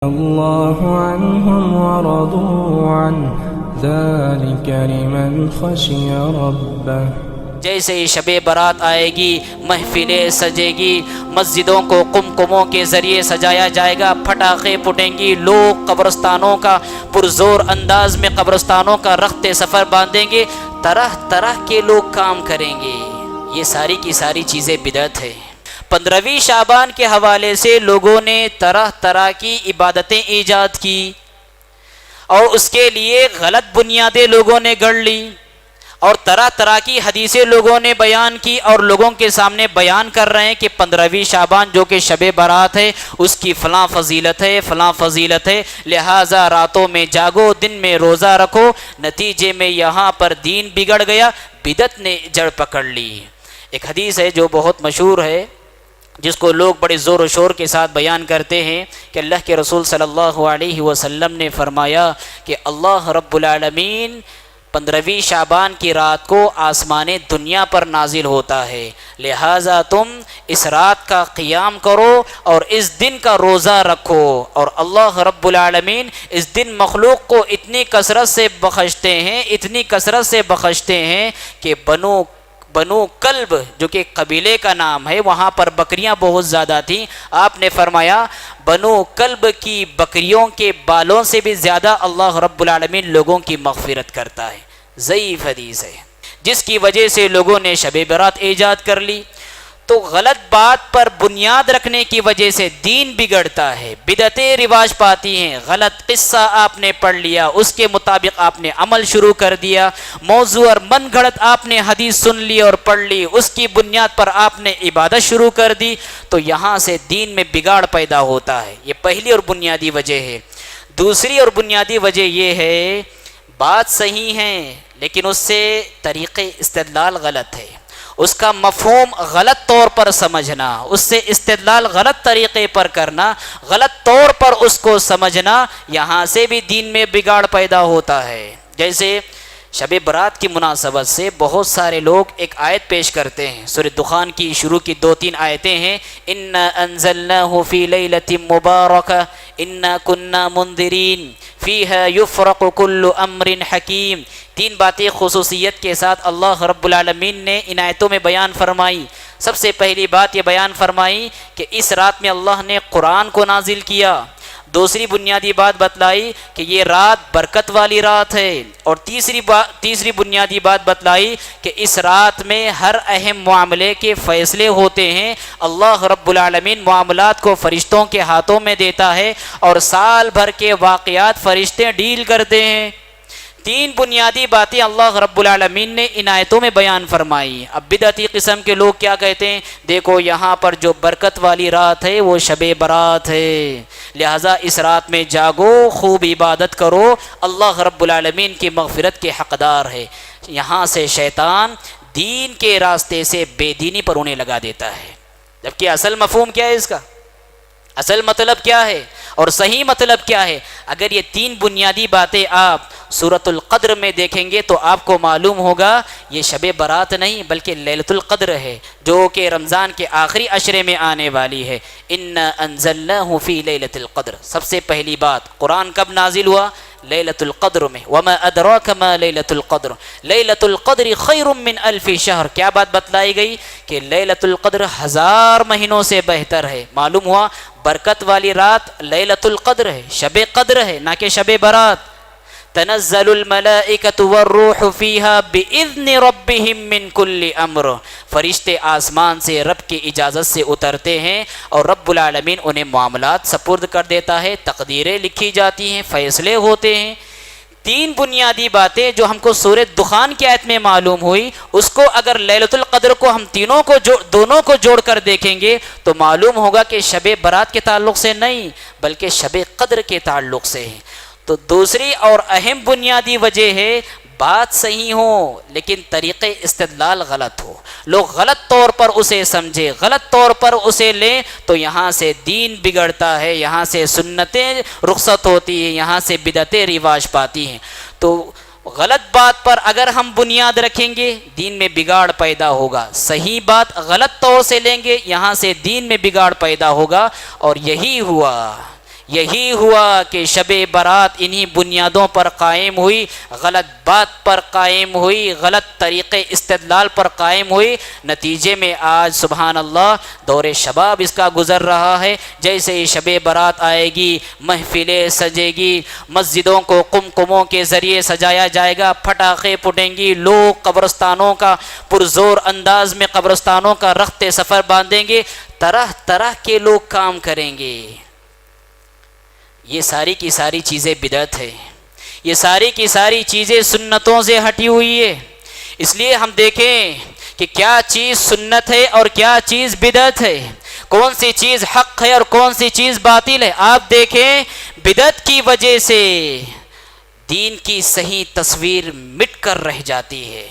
الله عنهم ورضوا عنه ذلك لمن خشي ربه۔ جیسے ہی شب برات آئے گی، محفلیں سجے گی، مسجدوں کو قمقموں کے ذریعے سجایا جائے گا، پٹاخے پھٹیں گی، لوگ قبرستانوں کا پرزور انداز میں قبرستانوں کا رخت سفر باندھیں گے، طرح طرح کے لوگ کام کریں گے۔ یہ ساری کی ساری چیزیں بدعت ہے۔ 15ویں شعبان کے حوالے سے لوگوں نے طرح طرح کی عبادتیں ایجاد کی اور اس کے لیے غلط بنیادیں لوگوں نے گڑھ لی، اور طرح طرح کی حدیثیں لوگوں نے بیان کی اور لوگوں کے سامنے بیان کر رہے ہیں کہ 15ویں شعبان جو کہ شب برات ہے اس کی فلاں فضیلت ہے، فلاں فضیلت ہے، لہٰذا راتوں میں جاگو، دن میں روزہ رکھو۔ نتیجے میں یہاں پر دین بگڑ گیا، بدعت نے جڑ پکڑ لی۔ ایک حدیث ہے جو بہت مشہور ہے، جس کو لوگ بڑے زور و شور کے ساتھ بیان کرتے ہیں کہ اللہ کے رسول صلی اللہ علیہ وسلم نے فرمایا کہ اللہ رب العالمین 15ویں شعبان کی رات کو آسمان دنیا پر نازل ہوتا ہے، لہٰذا تم اس رات کا قیام کرو اور اس دن کا روزہ رکھو۔ اور اللہ رب العالمین اس دن مخلوق کو اتنی کثرت سے بخشتے ہیں، اتنی کثرت سے بخشتے ہیں کہ بنو کلب جو کہ قبیلے کا نام ہے، وہاں پر بکریاں بہت زیادہ تھیں، آپ نے فرمایا بنو کلب کی بکریوں کے بالوں سے بھی زیادہ اللہ رب العالمین لوگوں کی مغفرت کرتا ہے۔ ضعیف حدیث ہے، جس کی وجہ سے لوگوں نے شب برات ایجاد کر لی۔ تو غلط بات پر بنیاد رکھنے کی وجہ سے دین بگڑتا ہے، بدعتیں رواج پاتی ہیں۔ غلط قصہ آپ نے پڑھ لیا، اس کے مطابق آپ نے عمل شروع کر دیا، موضوع اور من گھڑت آپ نے حدیث سن لی اور پڑھ لی، اس کی بنیاد پر آپ نے عبادت شروع کر دی، تو یہاں سے دین میں بگاڑ پیدا ہوتا ہے۔ یہ پہلی اور بنیادی وجہ ہے۔ دوسری اور بنیادی وجہ یہ ہے، بات صحیح ہے لیکن اس سے طریقے استدلال غلط ہے، اس کا مفہوم غلط طور پر سمجھنا، اس سے استدلال غلط طریقے پر کرنا، غلط طور پر اس کو سمجھنا، یہاں سے بھی دین میں بگاڑ پیدا ہوتا ہے۔ جیسے شب برات کی مناسبت سے بہت سارے لوگ ایک آیت پیش کرتے ہیں، سورہ دخان کی شروع کی 2-3 آیتیں ہیں، اِنَّا أَنزَلْنَاهُ فِي لَيْلَةٍ مُبَارَكَةٍ اِنَّا كُنَّا مُنذِرِينَ فِيهَا يُفْرَقُ كُلُّ أَمْرٍ حَكِيمٍ۔ 3 باتیں خصوصیت کے ساتھ اللہ رب العالمین نے ان آیتوں میں بیان فرمائی۔ سب سے پہلی بات یہ بیان فرمائی کہ اس رات میں اللہ نے قرآن کو نازل کیا۔ دوسری بنیادی بات بتلائی کہ یہ رات برکت والی رات ہے، اور تیسری بنیادی بات بتلائی کہ اس رات میں ہر اہم معاملے کے فیصلے ہوتے ہیں۔ اللہ رب العالمین معاملات کو فرشتوں کے ہاتھوں میں دیتا ہے اور سال بھر کے واقعات فرشتے ڈیل کرتے ہیں۔ 3 بنیادی باتیں اللہ رب العالمین نے ان آیتوں میں بیان فرمائی۔ اب بدعتی قسم کے لوگ کیا کہتے ہیں، دیکھو یہاں پر جو برکت والی رات ہے وہ شب برات ہے، لہٰذا اس رات میں جاگو، خوب عبادت کرو، اللہ رب العالمین کی مغفرت کے حقدار ہے۔ یہاں سے شیطان دین کے راستے سے بے دینی پر انہیں لگا دیتا ہے، جبکہ اصل مفہوم کیا ہے اس کا، اصل مطلب کیا ہے اور صحیح مطلب کیا ہے۔ اگر یہ 3 بنیادی باتیں آپ سورۃ القدر میں دیکھیں گے تو آپ کو معلوم ہوگا یہ شب برات نہیں بلکہ لیلۃ القدر ہے، جو کہ رمضان کے آخری عشرے میں آنے والی ہے۔ اِنَّا أَنزَلْنَاهُ فِي لَيْلَةِ الْقَدْرِ۔ سب سے پہلی بات، قرآن کب نازل ہوا؟ لیلۃ القدر میں۔ وَمَا أَدْرَاكَ مَا لَيْلَةُ الْقَدْرِ لیلۃ القدر خیر من الف شہر۔ کیا بات بتلائی گئی کہ لیلۃ القدر 1000 مہینوں سے بہتر ہے۔ معلوم ہوا برکت والی رات لیلۃ القدر ہے، شب قدر ہے، نہ کہ شب برات۔ تنزل الملائکۃ والروح فیہا بإذن ربہم من کل امر۔ فرشتے آسمان سے رب کی اجازت سے اترتے ہیں اور رب العالمین انہیں معاملات سپرد کر دیتا ہے، تقدیریں لکھی جاتی ہیں، فیصلے ہوتے ہیں۔ 3 بنیادی باتیں جو ہم کو سورہ دخان کی آیت میں معلوم ہوئی، اس کو اگر لیلۃ القدر کو ہم دونوں کو جوڑ کر دیکھیں گے تو معلوم ہوگا کہ شب برات کے تعلق سے نہیں بلکہ شب قدر کے تعلق سے ہے۔ تو دوسری اور اہم بنیادی وجہ ہے، بات صحیح ہو لیکن طریقے استدلال غلط ہو، لوگ غلط طور پر اسے سمجھے، غلط طور پر اسے لیں، تو یہاں سے دین بگڑتا ہے، یہاں سے سنتیں رخصت ہوتی ہیں، یہاں سے بدعتیں رواج پاتی ہیں۔ تو غلط بات پر اگر ہم بنیاد رکھیں گے دین میں بگاڑ پیدا ہوگا، صحیح بات غلط طور سے لیں گے یہاں سے دین میں بگاڑ پیدا ہوگا، اور یہی ہوا یہی ہوا کہ شب برات انہی بنیادوں پر قائم ہوئی، غلط بات پر قائم ہوئی، غلط طریقے استدلال پر قائم ہوئی، نتیجے میں آج سبحان اللہ دور شباب اس کا گزر رہا ہے۔ جیسے ہی شب برات آئے گی، محفلیں سجے گی، مسجدوں کو قمقموں کے ذریعے سجایا جائے گا، پٹاخے پھٹیں گی، لوگ قبرستانوں کا پرزور انداز میں قبرستانوں کا رخت سفر باندھیں گے، طرح طرح کے لوگ کام کریں گے۔ یہ ساری کی ساری چیزیں بدعت ہے، یہ ساری کی ساری چیزیں سنتوں سے ہٹی ہوئی ہے۔ اس لیے ہم دیکھیں کہ کیا چیز سنت ہے اور کیا چیز بدعت ہے، کون سی چیز حق ہے اور کون سی چیز باطل ہے۔ آپ دیکھیں بدعت کی وجہ سے دین کی صحیح تصویر مٹ کر رہ جاتی ہے۔